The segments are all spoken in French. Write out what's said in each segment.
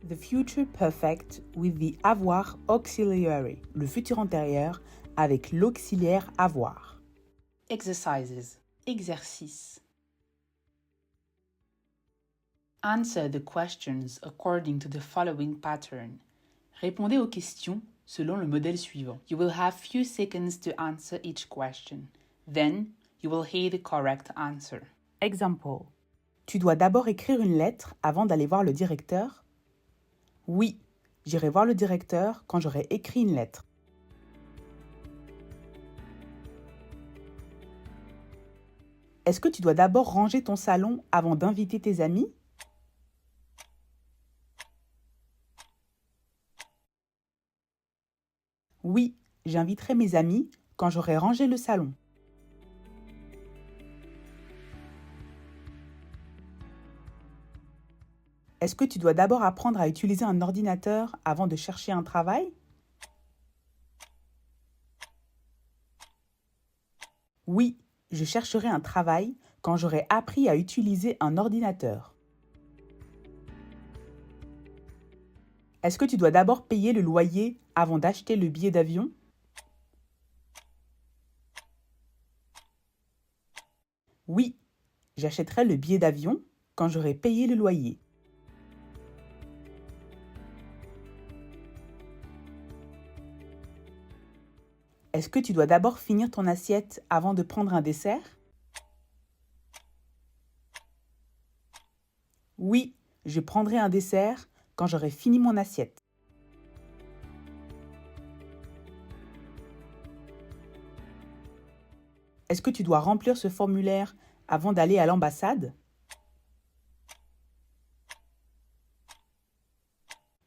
The future perfect with the avoir auxiliary. Le futur antérieur avec l'auxiliaire avoir. Exercises. Exercice. Answer the questions according to the following pattern. Répondez aux questions selon le modèle suivant. You will have few seconds to answer each question. Then, you will hear the correct answer. Example. Tu dois d'abord écrire une lettre avant d'aller voir le directeur? Oui, j'irai voir le directeur quand j'aurai écrit une lettre. Est-ce que tu dois d'abord ranger ton salon avant d'inviter tes amis? Oui, j'inviterai mes amis quand j'aurai rangé le salon. Est-ce que tu dois d'abord apprendre à utiliser un ordinateur avant de chercher un travail? Oui, je chercherai un travail quand j'aurai appris à utiliser un ordinateur. Est-ce que tu dois d'abord payer le loyer avant d'acheter le billet d'avion? Oui, j'achèterai le billet d'avion quand j'aurai payé le loyer. Est-ce que tu dois d'abord finir ton assiette avant de prendre un dessert? Oui, je prendrai un dessert quand j'aurai fini mon assiette. Est-ce que tu dois remplir ce formulaire avant d'aller à l'ambassade?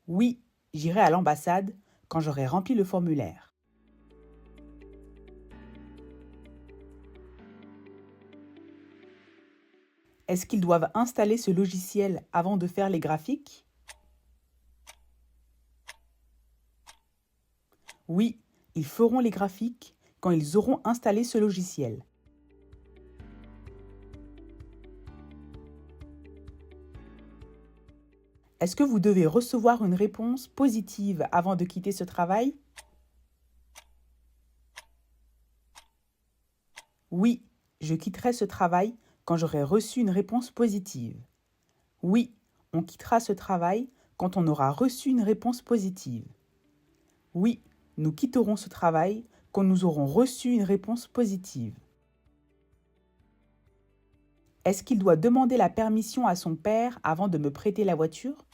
Oui, j'irai à l'ambassade quand j'aurai rempli le formulaire. Est-ce qu'ils doivent installer ce logiciel avant de faire les graphiques? Oui, ils feront les graphiques quand ils auront installé ce logiciel. Est-ce que vous devez recevoir une réponse positive avant de quitter ce travail? Oui, je quitterai ce travail quand j'aurai reçu une réponse positive. Oui, on quittera ce travail quand on aura reçu une réponse positive. Oui, nous quitterons ce travail quand nous aurons reçu une réponse positive. Est-ce qu'il doit demander la permission à son père avant de me prêter la voiture?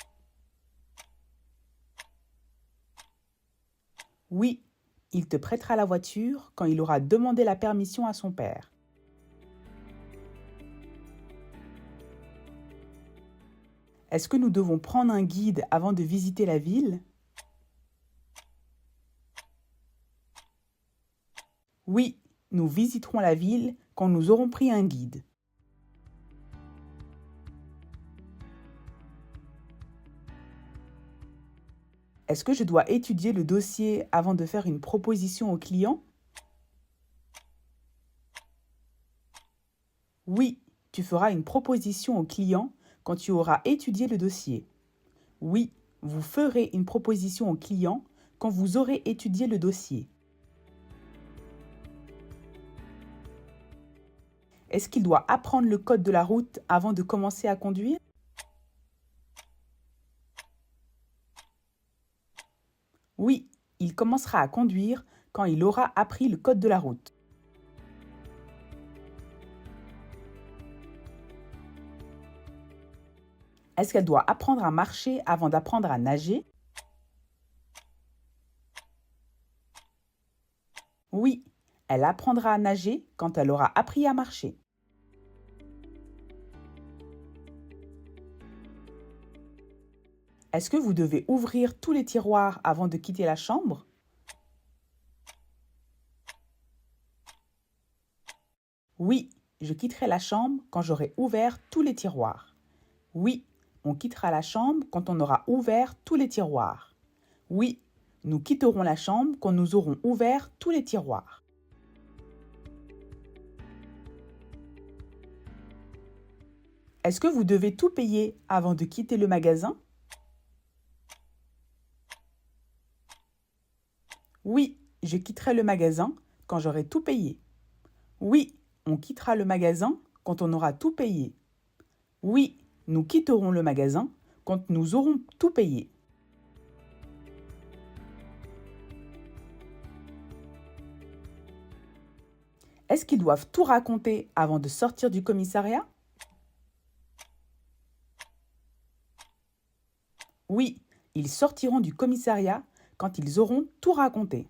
Oui, il te prêtera la voiture quand il aura demandé la permission à son père. Est-ce que nous devons prendre un guide avant de visiter la ville? Oui, nous visiterons la ville quand nous aurons pris un guide. Est-ce que je dois étudier le dossier avant de faire une proposition au client? Oui, tu feras une proposition au client quand tu auras étudié le dossier. Oui, vous ferez une proposition au client quand vous aurez étudié le dossier. Est-ce qu'il doit apprendre le code de la route avant de commencer à conduire? Oui, il commencera à conduire quand il aura appris le code de la route. Est-ce qu'elle doit apprendre à marcher avant d'apprendre à nager? Oui, elle apprendra à nager quand elle aura appris à marcher. Est-ce que vous devez ouvrir tous les tiroirs avant de quitter la chambre? Oui, je quitterai la chambre quand j'aurai ouvert tous les tiroirs. Oui, on quittera la chambre quand on aura ouvert tous les tiroirs. Oui, nous quitterons la chambre quand nous aurons ouvert tous les tiroirs. Est-ce que vous devez tout payer avant de quitter le magasin? je quitterai le magasin quand j'aurai tout payé. Oui, on quittera le magasin quand on aura tout payé. Oui, nous quitterons le magasin quand nous aurons tout payé. Est-ce qu'ils doivent tout raconter avant de sortir du commissariat? Oui, ils sortiront du commissariat quand ils auront tout raconté.